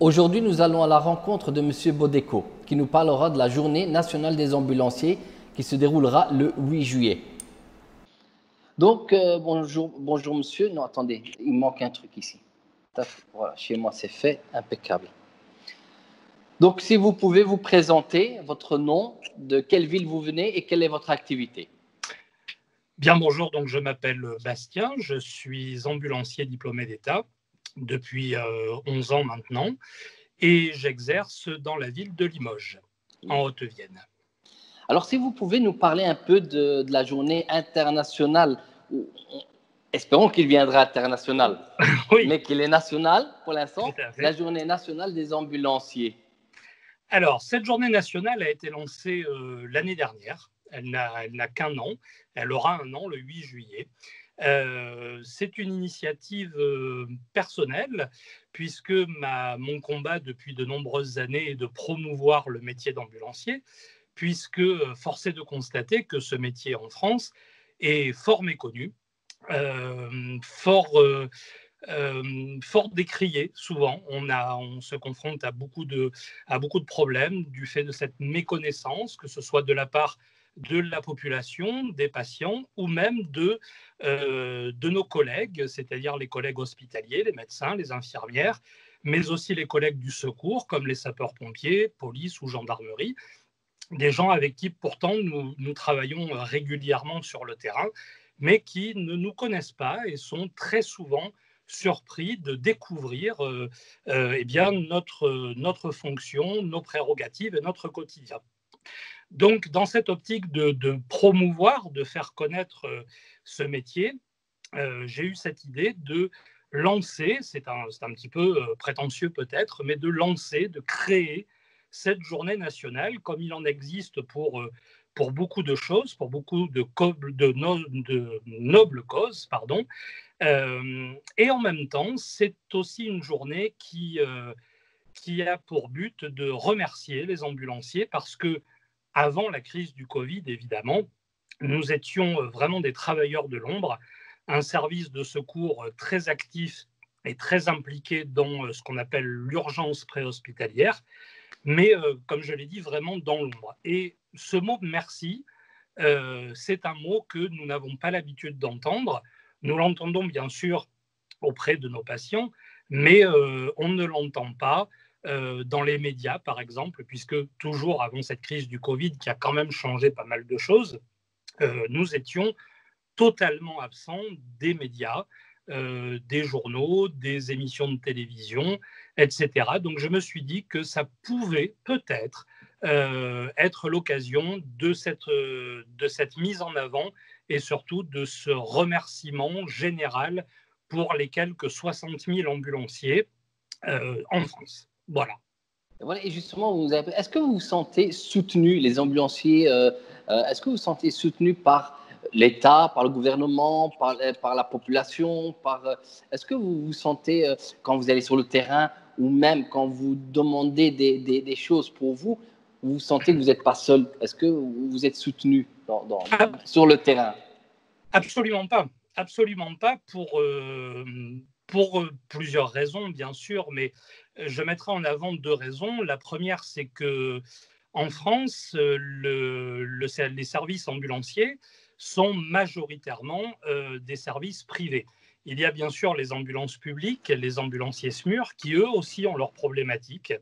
Aujourd'hui, nous allons à la rencontre de Monsieur Bodeco, qui nous parlera de la Journée nationale des ambulanciers qui se déroulera le 8 juillet. Donc, bonjour monsieur. Non, attendez, il manque un truc ici. Voilà, chez moi c'est fait, impeccable. Donc, si vous pouvez vous présenter votre nom, de quelle ville vous venez et quelle est votre activité. Bien, bonjour, donc je m'appelle Bastien, je suis ambulancier diplômé d'État depuis 11 ans maintenant et j'exerce dans la ville de Limoges, en Haute-Vienne. Alors, si vous pouvez nous parler un peu de la journée internationale, espérons qu'il viendra international, Oui, mais qu'il est national pour l'instant, tout à fait. la journée nationale des ambulanciers. Alors, cette journée nationale a été lancée l'année dernière, elle n'a qu'un an, elle aura un an le 8 juillet. C'est une initiative personnelle puisque mon combat depuis de nombreuses années est de promouvoir le métier d'ambulancier, puisque force est de constater que ce métier en France est fort méconnu, fort décrié souvent. On se confronte à beaucoup de problèmes du fait de cette méconnaissance, que ce soit de la part de la population, des patients ou même de nos collègues, c'est-à-dire les collègues hospitaliers, les médecins, les infirmières, mais aussi les collègues du secours comme les sapeurs-pompiers, police ou gendarmerie, des gens avec qui pourtant nous travaillons régulièrement sur le terrain, mais qui ne nous connaissent pas et sont très souvent surpris de découvrir eh bien notre fonction, nos prérogatives et notre quotidien. Donc, dans cette optique de promouvoir, de faire connaître ce métier, j'ai eu cette idée de lancer, c'est un petit peu prétentieux peut-être, mais de lancer, de créer cette journée nationale, comme il en existe pour beaucoup de choses, pour beaucoup de nobles causes, pardon. Et en même temps, c'est aussi une journée qui a pour but de remercier les ambulanciers parce que avant la crise du Covid, évidemment, nous étions vraiment des travailleurs de l'ombre, un service de secours très actif et très impliqué dans ce qu'on appelle l'urgence préhospitalière, mais comme je l'ai dit, vraiment dans l'ombre. Et ce mot merci, c'est un mot que nous n'avons pas l'habitude d'entendre. Nous l'entendons bien sûr auprès de nos patients, mais on ne l'entend pas dans les médias, par exemple, puisque toujours avant cette crise du Covid, qui a quand même changé pas mal de choses, nous étions totalement absents des médias, des journaux, des émissions de télévision, etc. Donc je me suis dit que ça pouvait peut-être être l'occasion de cette mise en avant et surtout de ce remerciement général pour les quelques 60 000 ambulanciers en France. Voilà. Voilà, et justement, est-ce que vous vous sentez soutenu, les ambulanciers, est-ce que vous vous sentez soutenu par l'État, par le gouvernement, par la population, est-ce que vous vous sentez, quand vous allez sur le terrain ou même quand vous demandez des choses pour vous, vous sentez que vous n'êtes pas seul? Est-ce que vous êtes soutenu sur le terrain? Absolument pas. Absolument pas pour plusieurs raisons, bien sûr, mais je mettrai en avant deux raisons. La première, c'est que en France, les services ambulanciers sont majoritairement des services privés. Il y a bien sûr les ambulances publiques, les ambulanciers SMUR, qui eux aussi ont leurs problématiques,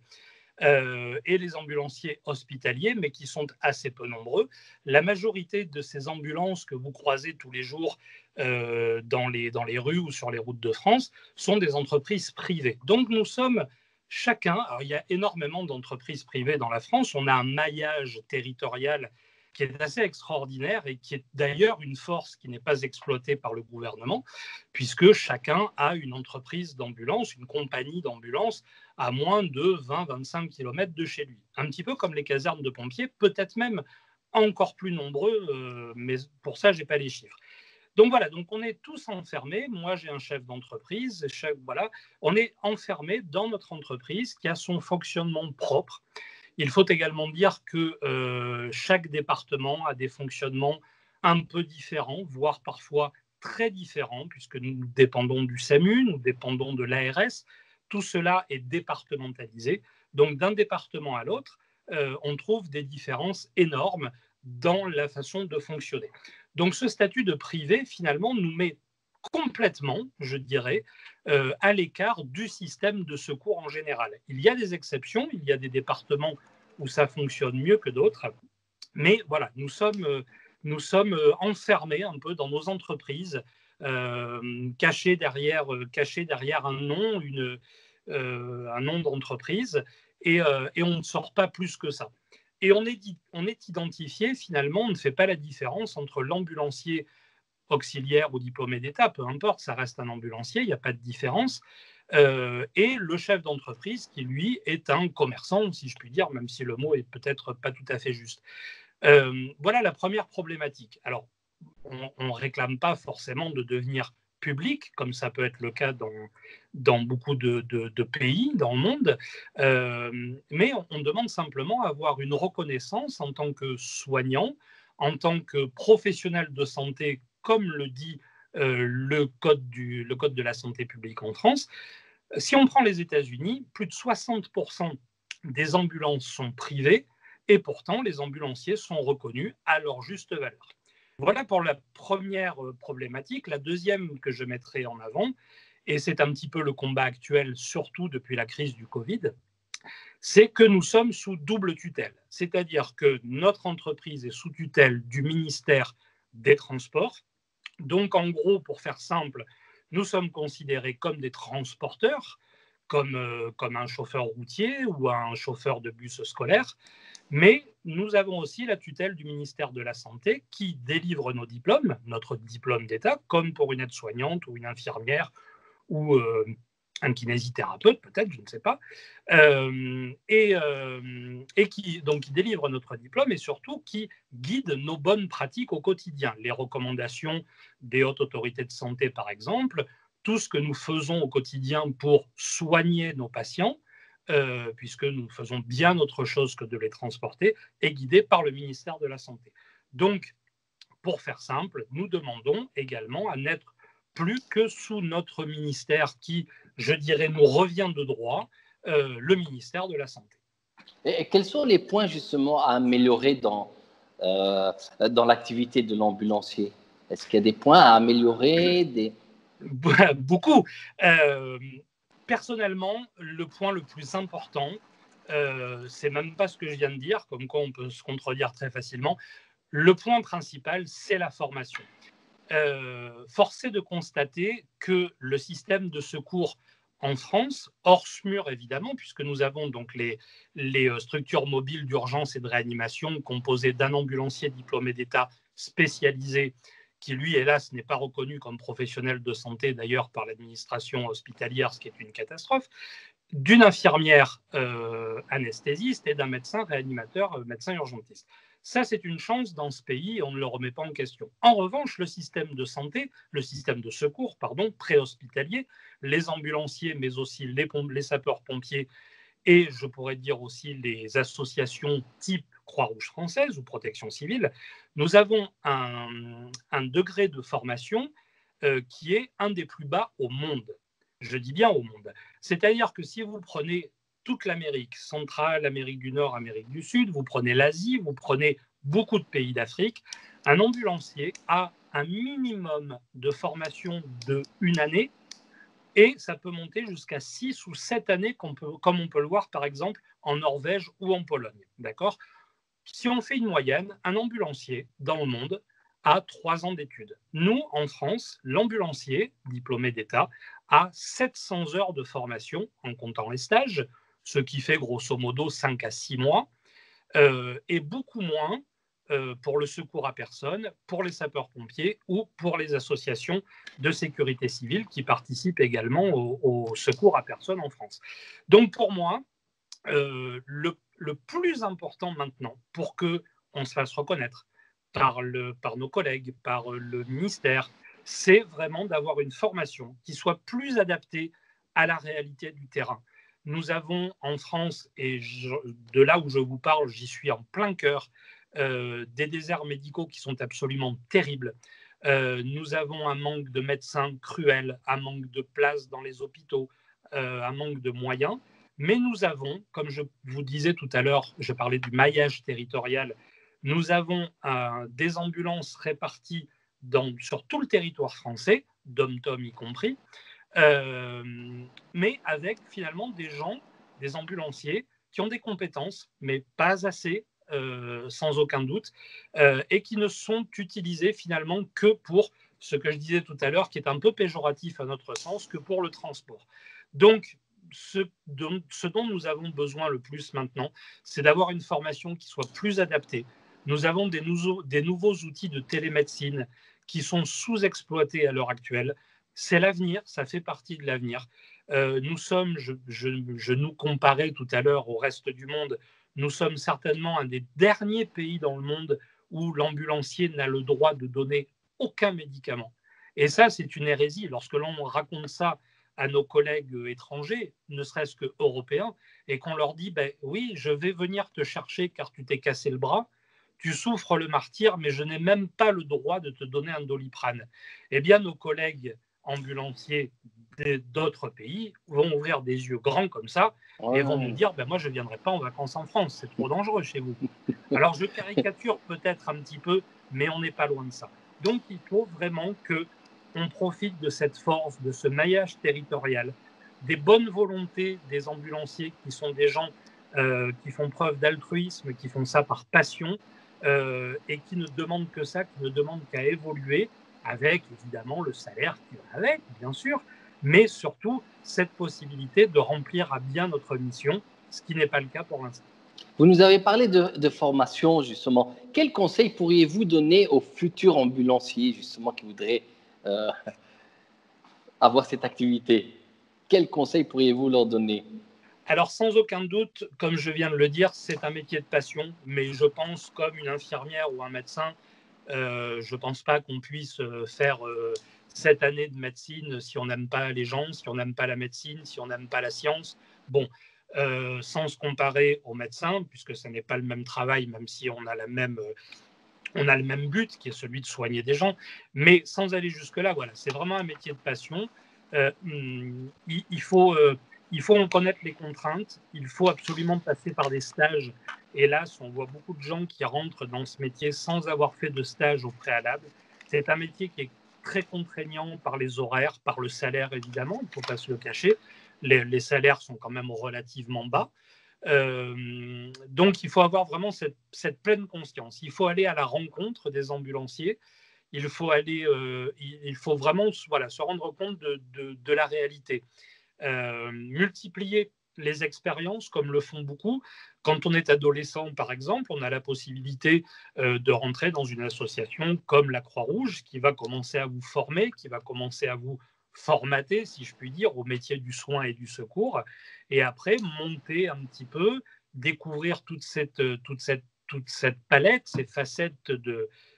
et les ambulanciers hospitaliers, mais qui sont assez peu nombreux. La majorité de ces ambulances que vous croisez tous les jours dans les rues ou sur les routes de France sont des entreprises privées. Donc nous sommes chacun, alors il y a énormément d'entreprises privées dans la France, on a un maillage territorial qui est assez extraordinaire et qui est d'ailleurs une force qui n'est pas exploitée par le gouvernement, puisque chacun a une entreprise d'ambulance, une compagnie d'ambulance à moins de 20-25 km de chez lui. Un petit peu comme les casernes de pompiers, peut-être même encore plus nombreux, mais pour ça, je n'ai pas les chiffres. Donc voilà, donc on est tous enfermés. Moi, j'ai un chef d'entreprise. Voilà, on est enfermés dans notre entreprise qui a son fonctionnement propre. Il faut également dire que chaque département a des fonctionnements un peu différents, voire parfois très différents, puisque nous dépendons du SAMU, nous dépendons de l'ARS, tout cela est départementalisé. Donc, d'un département à l'autre, on trouve des différences énormes dans la façon de fonctionner. Donc, ce statut de privé, finalement, nous met complètement, je dirais, à l'écart du système de secours en général. Il y a des exceptions, il y a des départements où ça fonctionne mieux que d'autres, mais voilà, nous sommes enfermés un peu dans nos entreprises, cachés derrière un nom, un nom d'entreprise, et on ne sort pas plus que ça. Et on est identifié, finalement, on ne fait pas la différence entre l'ambulancier auxiliaire ou diplômé d'État, peu importe, ça reste un ambulancier, il n'y a pas de différence, et le chef d'entreprise qui, lui, est un commerçant, si je puis dire, même si le mot est peut-être pas tout à fait juste. Voilà la première problématique. Alors, on ne réclame pas forcément de devenir public, comme ça peut être le cas dans beaucoup de pays dans le monde, mais on demande simplement à avoir une reconnaissance en tant que soignant, en tant que professionnel de santé, comme le dit le code de la santé publique en France. Si on prend les États-Unis, plus de 60% des ambulances sont privées et pourtant les ambulanciers sont reconnus à leur juste valeur. Voilà pour la première problématique. La deuxième que je mettrai en avant, et c'est un petit peu le combat actuel, surtout depuis la crise du Covid, c'est que nous sommes sous double tutelle. C'est-à-dire que notre entreprise est sous tutelle du ministère des Transports. Donc, en gros, pour faire simple, nous sommes considérés comme des transporteurs, comme un chauffeur routier ou un chauffeur de bus scolaire, mais nous avons aussi la tutelle du ministère de la Santé qui délivre nos diplômes, notre diplôme d'État, comme pour une aide-soignante ou une infirmière ou un kinésithérapeute, peut-être, je ne sais pas, et qui délivre notre diplôme et surtout qui guide nos bonnes pratiques au quotidien, les recommandations des hautes autorités de santé, par exemple, tout ce que nous faisons au quotidien pour soigner nos patients, puisque nous faisons bien autre chose que de les transporter, est guidé par le ministère de la Santé. Donc, pour faire simple, nous demandons également à n'être plus que sous notre ministère qui, je dirais, nous revient de droit, le ministère de la Santé. Et quels sont les points justement à améliorer dans l'activité de l'ambulancier? Est-ce qu'il y a des points à améliorer Beaucoup. Personnellement, le point le plus important, c'est même pas ce que je viens de dire, comme quoi on peut se contredire très facilement. Le point principal, c'est la formation. Force est de constater que le système de secours en France, hors SMUR évidemment, puisque nous avons donc les structures mobiles d'urgence et de réanimation composées d'un ambulancier diplômé d'État spécialisé, qui lui, hélas, n'est pas reconnu comme professionnel de santé d'ailleurs par l'administration hospitalière, ce qui est une catastrophe, d'une infirmière anesthésiste et d'un médecin réanimateur, médecin urgentiste. Ça, c'est une chance dans ce pays et on ne le remet pas en question. En revanche, le système de santé, le système de secours, préhospitalier, les ambulanciers, mais aussi les sapeurs-pompiers et je pourrais dire aussi les associations type Croix-Rouge française ou Protection civile, nous avons un degré de formation qui est un des plus bas au monde. Je dis bien au monde. C'est-à-dire que si vous prenez toute l'Amérique centrale, l'Amérique du Nord, l'Amérique du Sud, vous prenez l'Asie, vous prenez beaucoup de pays d'Afrique, un ambulancier a un minimum de formation de 1 année et ça peut monter jusqu'à 6 ou 7 années, comme on peut le voir par exemple en Norvège ou en Pologne. D'accord ? Si on fait une moyenne, un ambulancier dans le monde a 3 ans d'études. Nous, en France, l'ambulancier, diplômé d'État, a 700 heures de formation en comptant les stages, ce qui fait grosso modo 5 à 6 mois, et beaucoup moins pour le secours à personne, pour les sapeurs-pompiers ou pour les associations de sécurité civile qui participent également au secours à personne en France. Donc pour moi, le plus important maintenant pour qu'on se fasse reconnaître par nos collègues, par le ministère, c'est vraiment d'avoir une formation qui soit plus adaptée à la réalité du terrain. Nous avons en France, et de là où je vous parle, j'y suis en plein cœur, des déserts médicaux qui sont absolument terribles. Nous avons un manque de médecins cruel, un manque de places dans les hôpitaux, un manque de moyens, mais nous avons, comme je vous disais tout à l'heure, je parlais du maillage territorial, nous avons des ambulances réparties sur tout le territoire français, dom-tom y compris, mais avec finalement des gens, des ambulanciers, qui ont des compétences, mais pas assez, sans aucun doute, et qui ne sont utilisés finalement que pour ce que je disais tout à l'heure, qui est un peu péjoratif à notre sens, que pour le transport. Donc, ce dont nous avons besoin le plus maintenant, c'est d'avoir une formation qui soit plus adaptée. Nous avons des nouveaux outils de télémédecine qui sont sous-exploités à l'heure actuelle. C'est l'avenir, ça fait partie de l'avenir. Nous sommes, je nous comparais tout à l'heure au reste du monde, nous sommes certainement un des derniers pays dans le monde où l'ambulancier n'a le droit de donner aucun médicament. Et ça, c'est une hérésie. Lorsque l'on raconte ça à nos collègues étrangers, ne serait-ce que européens, et qu'on leur dit ben, oui, je vais venir te chercher car tu t'es cassé le bras, tu souffres le martyre, mais je n'ai même pas le droit de te donner un Doliprane. Eh bien, nos collègues ambulanciers d'autres pays vont ouvrir des yeux grands comme ça et vont nous dire ben, moi, je ne viendrai pas en vacances en France, c'est trop dangereux chez vous. Alors, je caricature peut-être un petit peu, mais on n'est pas loin de ça. Donc, il faut vraiment qu'on profite de cette force, de ce maillage territorial, des bonnes volontés des ambulanciers qui sont des gens qui font preuve d'altruisme, qui font ça par passion et qui ne demandent que ça, qui ne demandent qu'à évoluer avec évidemment le salaire qui va avec, bien sûr, mais surtout cette possibilité de remplir à bien notre mission, ce qui n'est pas le cas pour l'instant. Vous nous avez parlé de formation, justement. Quels conseils pourriez-vous donner aux futurs ambulanciers, justement, qui voudraient avoir cette activité? Quels conseils pourriez-vous leur donner? Alors, sans aucun doute, comme je viens de le dire, c'est un métier de passion, mais je pense comme une infirmière ou un médecin, je ne pense pas qu'on puisse faire 7 années de médecine si on n'aime pas les gens, si on n'aime pas la médecine, si on n'aime pas la science. Bon, sans se comparer aux médecins, puisque ce n'est pas le même travail, même si on a le même but, qui est celui de soigner des gens, mais sans aller jusque-là, voilà, c'est vraiment un métier de passion. Il faut en connaître les contraintes, il faut absolument passer par des stages. Hélas, on voit beaucoup de gens qui rentrent dans ce métier sans avoir fait de stage au préalable. C'est un métier qui est très contraignant par les horaires, par le salaire évidemment, il ne faut pas se le cacher. Les salaires sont quand même relativement bas. Donc, il faut avoir vraiment cette pleine conscience. Il faut aller à la rencontre des ambulanciers. Il faut vraiment se rendre compte de la réalité. Multiplier les expériences, comme le font beaucoup. Quand on est adolescent, par exemple, on a la possibilité de rentrer dans une association comme la Croix-Rouge, qui va commencer à vous former, qui va commencer à vous formater, si je puis dire, au métier du soin et du secours, et après monter un petit peu, découvrir toute cette palette, ces facettes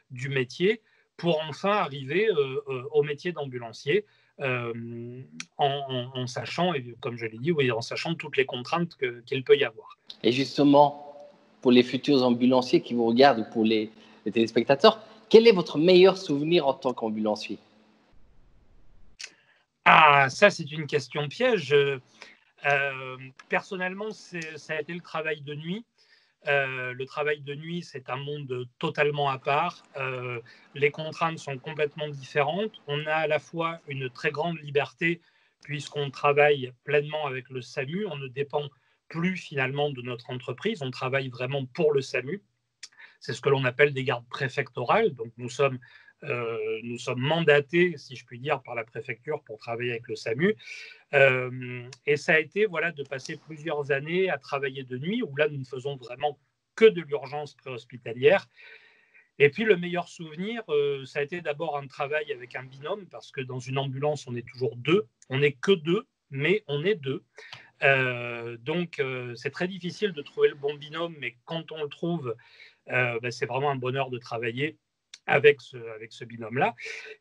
du métier, pour enfin arriver au métier d'ambulancier, en sachant, comme je l'ai dit, oui, en sachant toutes les contraintes qu'il peut y avoir. Et justement, pour les futurs ambulanciers qui vous regardent ou pour les téléspectateurs, quel est votre meilleur souvenir en tant qu'ambulancier? Ah, ça, c'est une question piège. Personnellement, ça a été le travail de nuit. Le travail de nuit, c'est un monde totalement à part. Les contraintes sont complètement différentes. On a à la fois une très grande liberté puisqu'on travaille pleinement avec le SAMU. On ne dépend plus finalement de notre entreprise. On travaille vraiment pour le SAMU. C'est ce que l'on appelle des gardes préfectorales. Donc nous sommes mandatés, si je puis dire, par la préfecture pour travailler avec le SAMU. Et ça a été de passer plusieurs années à travailler de nuit, où là, nous ne faisons vraiment que de l'urgence préhospitalière. Et puis, le meilleur souvenir, ça a été d'abord un travail avec un binôme, parce que dans une ambulance, on est toujours deux. On n'est que deux, mais on est deux. Donc, c'est très difficile de trouver le bon binôme, mais quand on le trouve, c'est vraiment un bonheur de travailler avec ce binôme-là.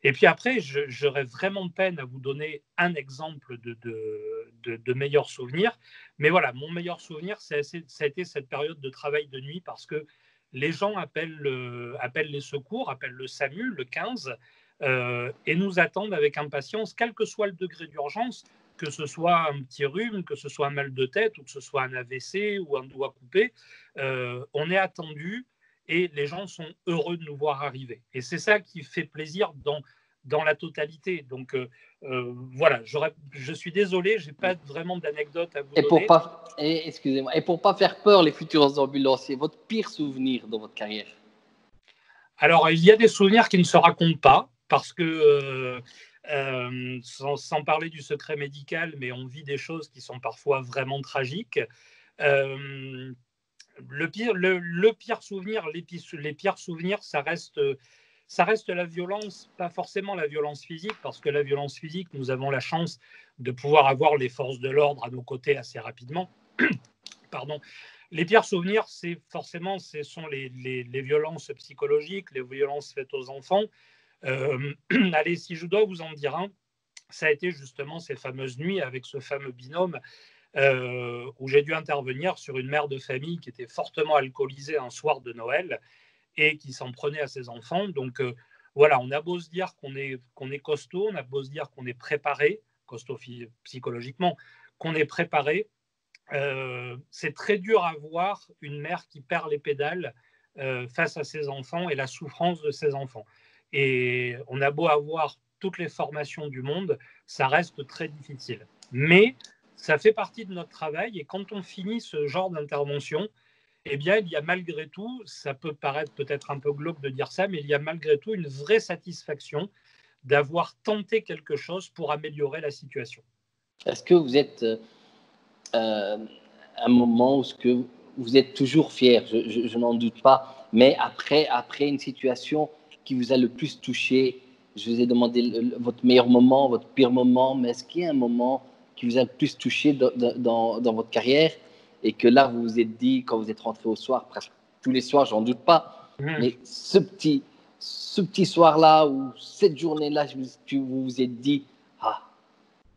Et puis après, j'aurais vraiment peine à vous donner un exemple de meilleur souvenir. Mais voilà, mon meilleur souvenir, ça a été cette période de travail de nuit parce que les gens appellent les secours, appellent le SAMU, le 15, et nous attendent avec impatience, quel que soit le degré d'urgence, que ce soit un petit rhume, que ce soit un mal de tête ou que ce soit un AVC ou un doigt coupé, on est attendu et les gens sont heureux de nous voir arriver. Et c'est ça qui fait plaisir dans la totalité. Donc voilà, je suis désolé, je n'ai pas vraiment d'anecdote à vous donner. Excusez-moi, et pour pas faire peur les futurs ambulanciers, votre pire souvenir dans votre carrière? Alors, il y a des souvenirs qui ne se racontent pas, parce que, sans parler du secret médical, mais on vit des choses qui sont parfois vraiment tragiques. Le pire souvenir, les pires souvenirs, ça reste la violence, pas forcément la violence physique, parce que la violence physique, nous avons la chance de pouvoir avoir les forces de l'ordre à nos côtés assez rapidement. Pardon. Les pires souvenirs, ce sont les violences psychologiques, les violences faites aux enfants. Allez, si je dois vous en dire un, ça a été justement ces fameuses nuits avec ce fameux binôme où j'ai dû intervenir sur une mère de famille qui était fortement alcoolisée un soir de Noël et qui s'en prenait à ses enfants. Donc voilà, on a beau se dire qu'on est costaud, on a beau se dire qu'on est préparé, costaud psychologiquement, qu'on est préparé. C'est très dur à voir une mère qui perd les pédales face à ses enfants et la souffrance de ses enfants. Et on a beau avoir toutes les formations du monde, ça reste très difficile. Mais ça fait partie de notre travail et quand on finit ce genre d'intervention, eh bien, il y a malgré tout, ça peut paraître peut-être un peu glauque de dire ça, mais il y a malgré tout une vraie satisfaction d'avoir tenté quelque chose pour améliorer la situation. Est-ce que vous êtes à un moment où vous êtes toujours fier, je n'en doute pas, mais après une situation qui vous a le plus touché, je vous ai demandé votre meilleur moment, votre pire moment, mais est-ce qu'il y a un moment qui vous a le plus touché dans votre carrière et que là, vous vous êtes dit, quand vous êtes rentré au soir, presque tous les soirs, j'en doute pas, mais ce petit soir-là ou cette journée-là, vous vous êtes dit, ah,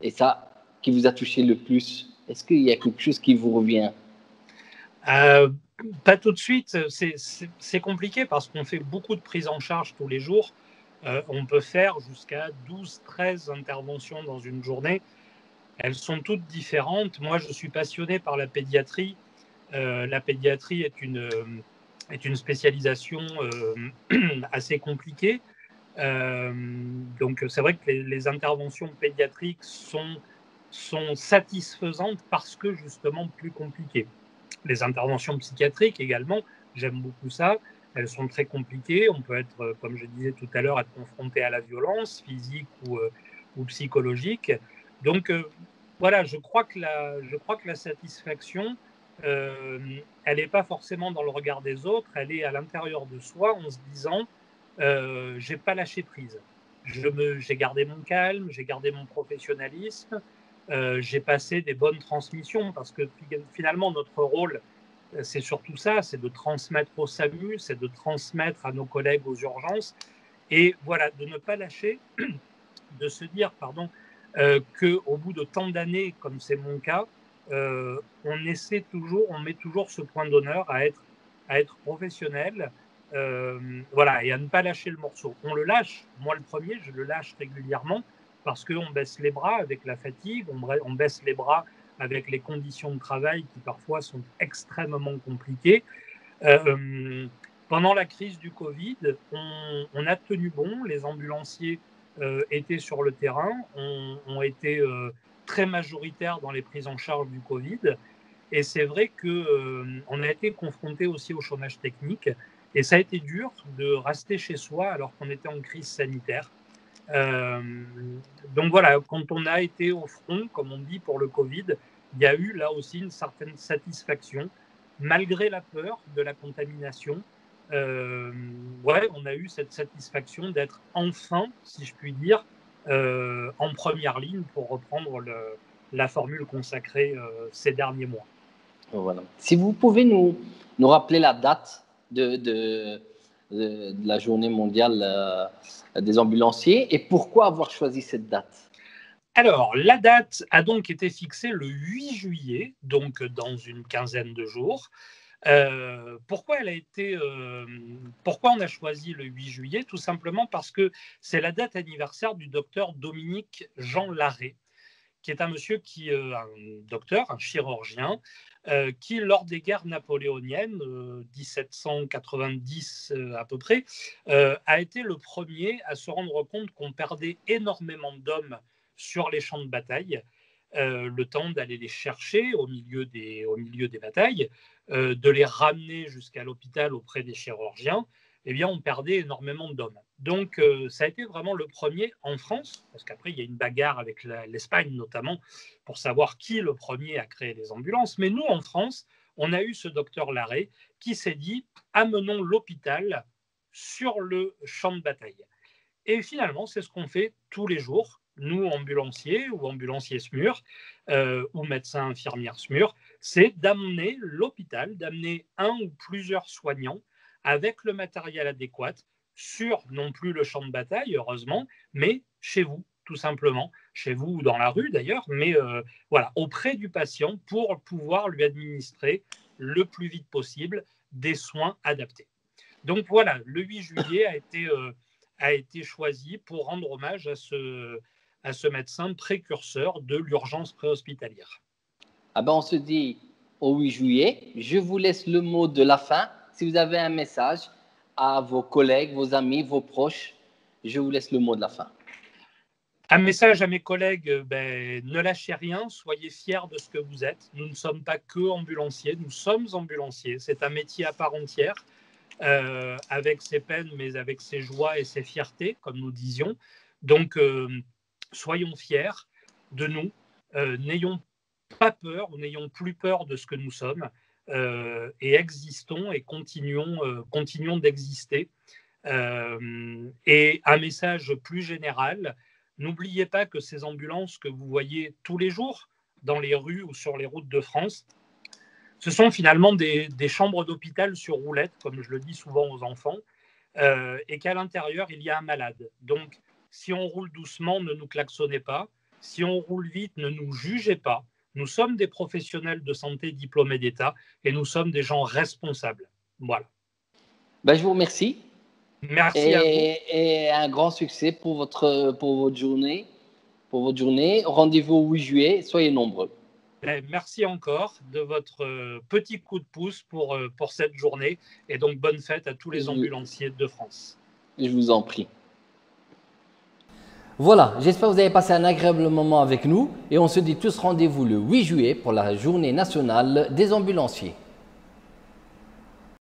et ça, qui vous a touché le plus? Est-ce qu'il y a quelque chose qui vous revient? Pas tout de suite. C'est compliqué parce qu'on fait beaucoup de prises en charge tous les jours. On peut faire jusqu'à 12-13 interventions dans une journée. Elles sont toutes différentes. Moi, je suis passionné par la pédiatrie. La pédiatrie est une spécialisation assez compliquée. Donc, c'est vrai que les interventions pédiatriques sont satisfaisantes parce que justement plus compliquées. Les interventions psychiatriques également, j'aime beaucoup ça. Elles sont très compliquées. On peut être, comme je disais tout à l'heure, être confronté à la violence physique ou psychologique. Donc, voilà, je crois que la satisfaction, elle n'est pas forcément dans le regard des autres, elle est à l'intérieur de soi en se disant j'ai pas lâché prise. J'ai gardé mon calme, j'ai gardé mon professionnalisme, j'ai passé des bonnes transmissions parce que finalement notre rôle c'est surtout ça, c'est de transmettre au SAMU, c'est de transmettre à nos collègues aux urgences et voilà, de ne pas lâcher, de se dire qu'au bout de tant d'années, comme c'est mon cas, on met toujours ce point d'honneur à être professionnel, voilà, et à ne pas lâcher le morceau. On le lâche, moi le premier, je le lâche régulièrement parce qu'on baisse les bras avec la fatigue, on baisse les bras avec les conditions de travail qui parfois sont extrêmement compliquées. Pendant la crise du Covid, on a tenu bon, les ambulanciers étaient sur le terrain, ont été très majoritaires dans les prises en charge du Covid. Et c'est vrai qu'on a été confronté aussi au chômage technique. Et ça a été dur de rester chez soi alors qu'on était en crise sanitaire. Donc voilà, quand on a été au front, comme on dit pour le Covid, il y a eu là aussi une certaine satisfaction, malgré la peur de la contamination. Ouais, on a eu cette satisfaction d'être enfin, si je puis dire, en première ligne pour reprendre la formule consacrée ces derniers mois. Voilà. Si vous pouvez nous rappeler la date de la journée mondiale des ambulanciers et pourquoi avoir choisi cette date? Alors, la date a donc été fixée le 8 juillet, donc dans une quinzaine de jours. Pourquoi on a choisi le 8 juillet? Tout simplement parce que c'est la date anniversaire du docteur Dominique Jean Larrey, qui est un monsieur un docteur, un chirurgien, qui, lors des guerres napoléoniennes, 1790 à peu près, a été le premier à se rendre compte qu'on perdait énormément d'hommes sur les champs de bataille, le temps d'aller les chercher au milieu des batailles, de les ramener jusqu'à l'hôpital auprès des chirurgiens. Eh bien, on perdait énormément d'hommes. Donc, ça a été vraiment le premier en France, parce qu'après, il y a une bagarre avec l'Espagne notamment, pour savoir qui le premier a créé les ambulances. Mais nous, en France, on a eu ce docteur Larrey qui s'est dit « amenons l'hôpital sur le champ de bataille ». Et finalement, c'est ce qu'on fait tous les jours, nous, ambulanciers ou ambulanciers SMUR, ou médecins infirmières SMUR, c'est d'amener l'hôpital, d'amener un ou plusieurs soignants avec le matériel adéquat sur non plus le champ de bataille, heureusement, mais chez vous, tout simplement, chez vous ou dans la rue d'ailleurs, mais voilà, auprès du patient pour pouvoir lui administrer le plus vite possible des soins adaptés. Donc voilà, le 8 juillet a été choisi pour rendre hommage à ce médecin précurseur de l'urgence préhospitalière. Ah ben on se dit au 8 juillet. Je vous laisse le mot de la fin. Si vous avez un message à vos collègues, vos amis, vos proches, je vous laisse le mot de la fin. Un message à mes collègues, ne lâchez rien, soyez fiers de ce que vous êtes. Nous ne sommes pas que ambulanciers, nous sommes ambulanciers. C'est un métier à part entière, avec ses peines, mais avec ses joies et ses fiertés, comme nous disions. Donc, soyons fiers de nous, n'ayons pas peur, ou n'ayons plus peur de ce que nous sommes, et existons et continuons d'exister. Et un message plus général, n'oubliez pas que ces ambulances que vous voyez tous les jours dans les rues ou sur les routes de France, ce sont finalement des chambres d'hôpital sur roulettes, comme je le dis souvent aux enfants, et qu'à l'intérieur, il y a un malade. Donc, si on roule doucement, ne nous klaxonnez pas. Si on roule vite, ne nous jugez pas. Nous sommes des professionnels de santé diplômés d'État et nous sommes des gens responsables. Voilà. Ben, je vous remercie. Merci à vous. Et un grand succès pour votre journée. Rendez-vous au 8 juillet. Soyez nombreux. Merci encore de votre petit coup de pouce pour cette journée. Et donc, bonne fête à tous les ambulanciers de France. Je vous en prie. Voilà, j'espère que vous avez passé un agréable moment avec nous et on se dit tous rendez-vous le 8 juillet pour la journée nationale des ambulanciers.